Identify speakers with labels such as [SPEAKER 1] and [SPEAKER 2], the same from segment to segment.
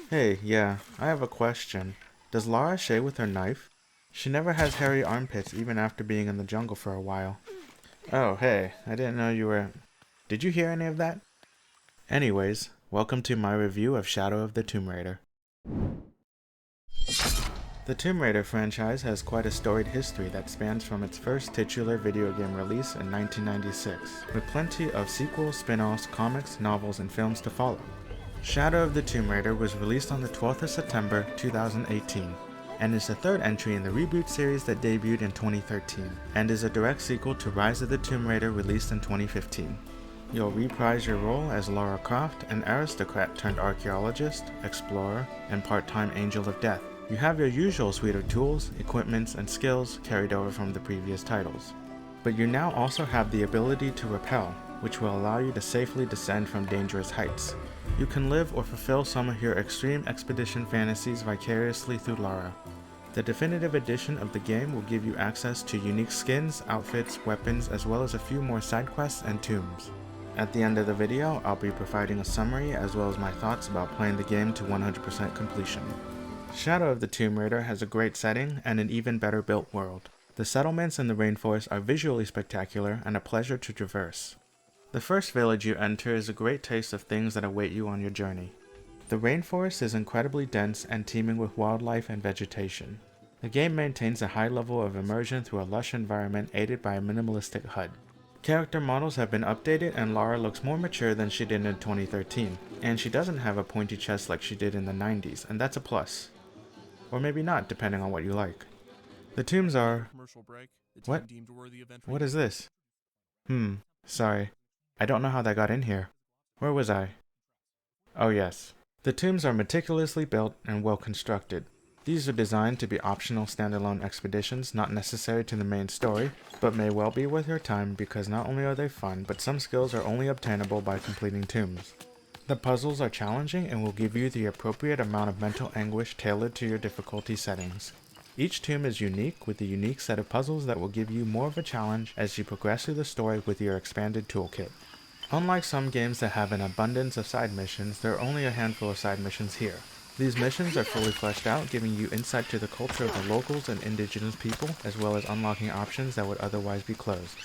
[SPEAKER 1] Hey, yeah, I have a question. Does Lara shave with her knife? She never has hairy armpits even after being in the jungle for a while. Oh, hey, I didn't know you were... Did you hear any of that? Anyways, welcome to my review of Shadow of the Tomb Raider. The Tomb Raider franchise has quite a storied history that spans from its first titular video game release in 1996, with plenty of sequels, spin-offs, comics, novels, and films to follow. Shadow of the Tomb Raider was released on the 12th of September 2018, and is the third entry in the reboot series that debuted in 2013, and is a direct sequel to Rise of the Tomb Raider released in 2015. You'll reprise your role as Lara Croft, an aristocrat turned archaeologist, explorer, and part-time angel of death. You have your usual suite of tools, equipments, and skills carried over from the previous titles. But you now also have the ability to rappel, which will allow you to safely descend from dangerous heights. You can live or fulfill some of your extreme expedition fantasies vicariously through Lara. The definitive edition of the game will give you access to unique skins, outfits, weapons, as well as a few more side quests and tombs. At the end of the video, I'll be providing a summary as well as my thoughts about playing the game to 100% completion. Shadow of the Tomb Raider has a great setting and an even better built world. The settlements in the rainforest are visually spectacular and a pleasure to traverse. The first village you enter is a great taste of things that await you on your journey. The rainforest is incredibly dense and teeming with wildlife and vegetation. The game maintains a high level of immersion through a lush environment aided by a minimalistic HUD. Character models have been updated and Lara looks more mature than she did in 2013, and she doesn't have a pointy chest like she did in the 90s, and that's a plus. Or maybe not, depending on what you like. The tombs are... What? What is this? Sorry. I don't know how that got in here. Where was I? Oh yes. The tombs are meticulously built and well constructed. These are designed to be optional standalone expeditions not necessary to the main story, but may well be worth your time because not only are they fun, but some skills are only obtainable by completing tombs. The puzzles are challenging and will give you the appropriate amount of mental anguish tailored to your difficulty settings. Each tomb is unique with a unique set of puzzles that will give you more of a challenge as you progress through the story with your expanded toolkit. Unlike some games that have an abundance of side missions, there are only a handful of side missions here. These missions are fully fleshed out, giving you insight to the culture of the locals and indigenous people, as well as unlocking options that would otherwise be closed.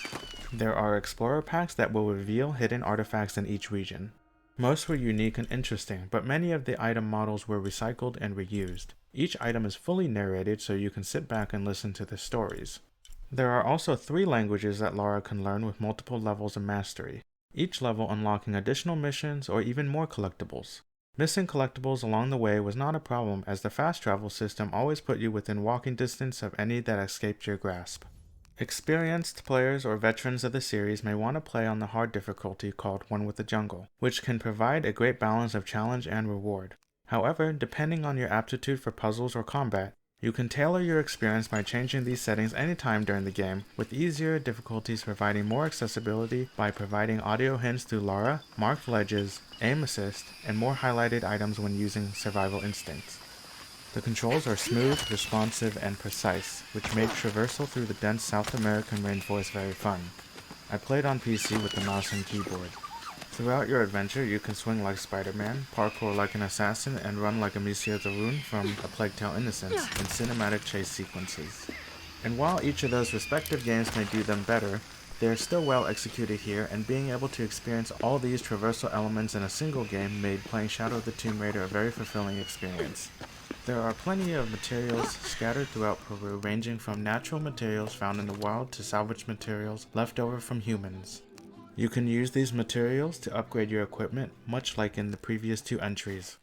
[SPEAKER 1] There are explorer packs that will reveal hidden artifacts in each region. Most were unique and interesting, but many of the item models were recycled and reused. Each item is fully narrated so you can sit back and listen to the stories. There are also 3 languages that Lara can learn with multiple levels of mastery, each level unlocking additional missions or even more collectibles. Missing collectibles along the way was not a problem as the fast travel system always put you within walking distance of any that escaped your grasp. Experienced players or veterans of the series may want to play on the hard difficulty called One with the Jungle, which can provide a great balance of challenge and reward. However, depending on your aptitude for puzzles or combat, you can tailor your experience by changing these settings anytime during the game, with easier difficulties providing more accessibility by providing audio hints through Lara, marked ledges, aim assist, and more highlighted items when using survival instincts. The controls are smooth, responsive, and precise, which make traversal through the dense South American rainforest very fun. I played on PC with the mouse and keyboard. Throughout your adventure, you can swing like Spider-Man, parkour like an assassin, and run like Amicia the Rune from A Plague Tale: Innocence in cinematic chase sequences. And while each of those respective games may do them better, they are still well executed here, and being able to experience all these traversal elements in a single game made playing Shadow of the Tomb Raider a very fulfilling experience. There are plenty of materials scattered throughout Peru, ranging from natural materials found in the wild to salvaged materials left over from humans. You can use these materials to upgrade your equipment, much like in the previous 2 entries.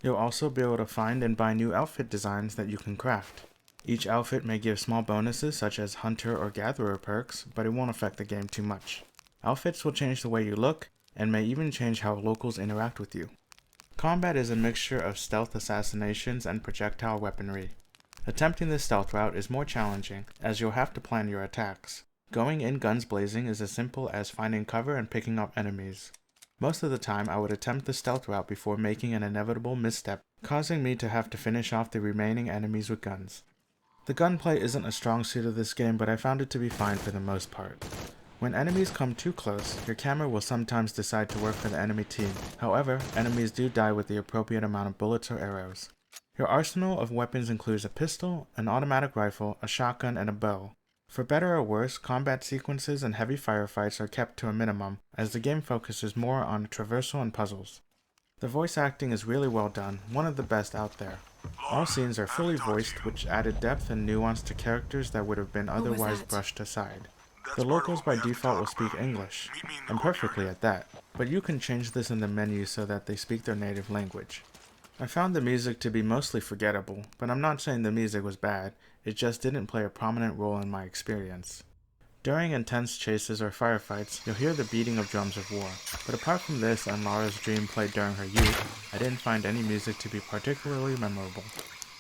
[SPEAKER 1] You'll also be able to find and buy new outfit designs that you can craft. Each outfit may give small bonuses such as hunter or gatherer perks, but it won't affect the game too much. Outfits will change the way you look, and may even change how locals interact with you. Combat is a mixture of stealth assassinations and projectile weaponry. Attempting the stealth route is more challenging, as you'll have to plan your attacks. Going in guns blazing is as simple as finding cover and picking up enemies. Most of the time I would attempt the stealth route before making an inevitable misstep, causing me to have to finish off the remaining enemies with guns. The gunplay isn't a strong suit of this game, but I found it to be fine for the most part. When enemies come too close, your camera will sometimes decide to work for the enemy team. However, enemies do die with the appropriate amount of bullets or arrows. Your arsenal of weapons includes a pistol, an automatic rifle, a shotgun, and a bow. For better or worse, combat sequences and heavy firefights are kept to a minimum, as the game focuses more on traversal and puzzles. The voice acting is really well done, one of the best out there. All scenes are fully voiced, which added depth and nuance to characters that would have been otherwise brushed aside. The locals by default will speak English, and perfectly at that, but you can change this in the menu so that they speak their native language. I found the music to be mostly forgettable, but I'm not saying the music was bad, it just didn't play a prominent role in my experience. During intense chases or firefights, you'll hear the beating of drums of war, but apart from this and Lara's dream played during her youth, I didn't find any music to be particularly memorable.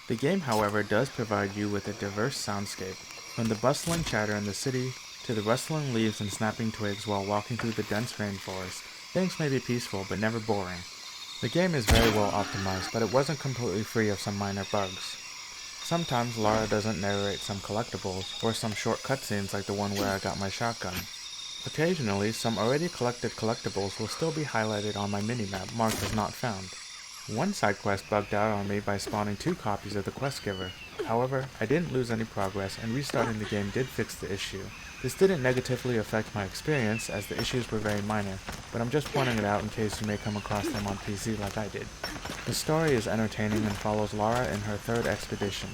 [SPEAKER 1] The game, however, does provide you with a diverse soundscape, from the bustling chatter in the city to the rustling leaves and snapping twigs while walking through the dense rainforest. Things may be peaceful, but never boring. The game is very well optimized, but it wasn't completely free of some minor bugs. Sometimes Lara doesn't narrate some collectibles, or some short cutscenes like the one where I got my shotgun. Occasionally, some already collected collectibles will still be highlighted on my minimap marked as not found. One side quest bugged out on me by spawning 2 copies of the quest giver. However, I didn't lose any progress and restarting the game did fix the issue. This didn't negatively affect my experience as the issues were very minor, but I'm just pointing it out in case you may come across them on PC like I did. The story is entertaining and follows Lara in her 3rd expedition.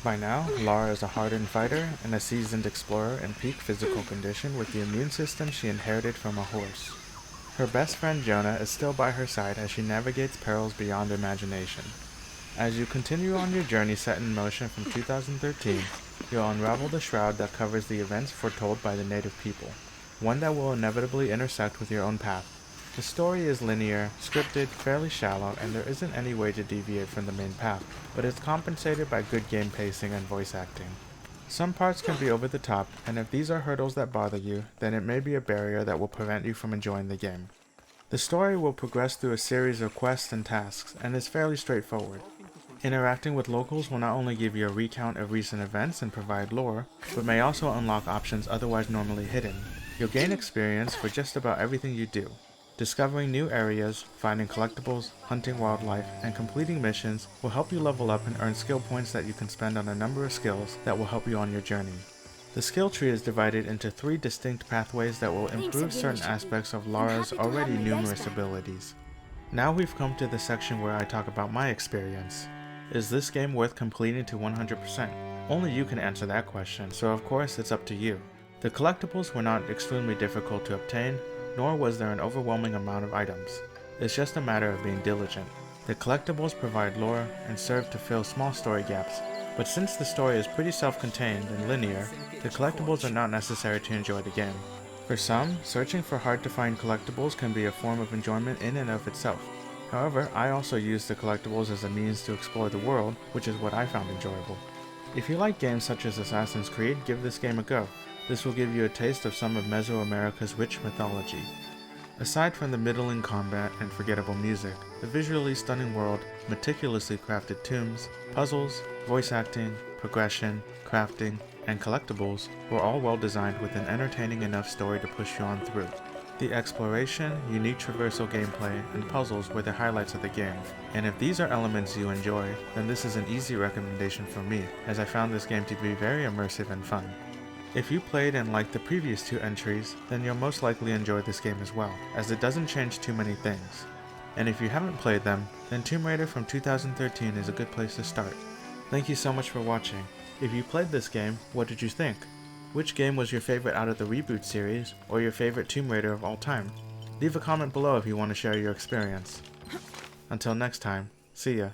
[SPEAKER 1] By now, Lara is a hardened fighter and a seasoned explorer in peak physical condition with the immune system she inherited from a horse. Her best friend Jonah is still by her side as she navigates perils beyond imagination. As you continue on your journey set in motion from 2013, you'll unravel the shroud that covers the events foretold by the native people, one that will inevitably intersect with your own path. The story is linear, scripted, fairly shallow, and there isn't any way to deviate from the main path, but it's compensated by good game pacing and voice acting. Some parts can be over the top, and if these are hurdles that bother you, then it may be a barrier that will prevent you from enjoying the game. The story will progress through a series of quests and tasks, and is fairly straightforward. Interacting with locals will not only give you a recount of recent events and provide lore, but may also unlock options otherwise normally hidden. You'll gain experience for just about everything you do. Discovering new areas, finding collectibles, hunting wildlife, and completing missions will help you level up and earn skill points that you can spend on a number of skills that will help you on your journey. The skill tree is divided into 3 distinct pathways that will improve certain aspects of Lara's already numerous abilities. Now we've come to the section where I talk about my experience. Is this game worth completing to 100%? Only you can answer that question, so of course it's up to you. The collectibles were not extremely difficult to obtain, nor was there an overwhelming amount of items. It's just a matter of being diligent. The collectibles provide lore and serve to fill small story gaps, but since the story is pretty self-contained and linear, the collectibles are not necessary to enjoy the game. For some, searching for hard-to-find collectibles can be a form of enjoyment in and of itself. However, I also use the collectibles as a means to explore the world, which is what I found enjoyable. If you like games such as Assassin's Creed, give this game a go. This will give you a taste of some of Mesoamerica's rich mythology. Aside from the middling combat and forgettable music, the visually stunning world, meticulously crafted tombs, puzzles, voice acting, progression, crafting, and collectibles were all well designed with an entertaining enough story to push you on through. The exploration, unique traversal gameplay, and puzzles were the highlights of the game, and if these are elements you enjoy, then this is an easy recommendation for me, as I found this game to be very immersive and fun. If you played and liked the previous 2 entries, then you'll most likely enjoy this game as well, as it doesn't change too many things. And if you haven't played them, then Tomb Raider from 2013 is a good place to start. Thank you so much for watching. If you played this game, what did you think? Which game was your favorite out of the Reboot series, or your favorite Tomb Raider of all time? Leave a comment below if you want to share your experience. Until next time, see ya.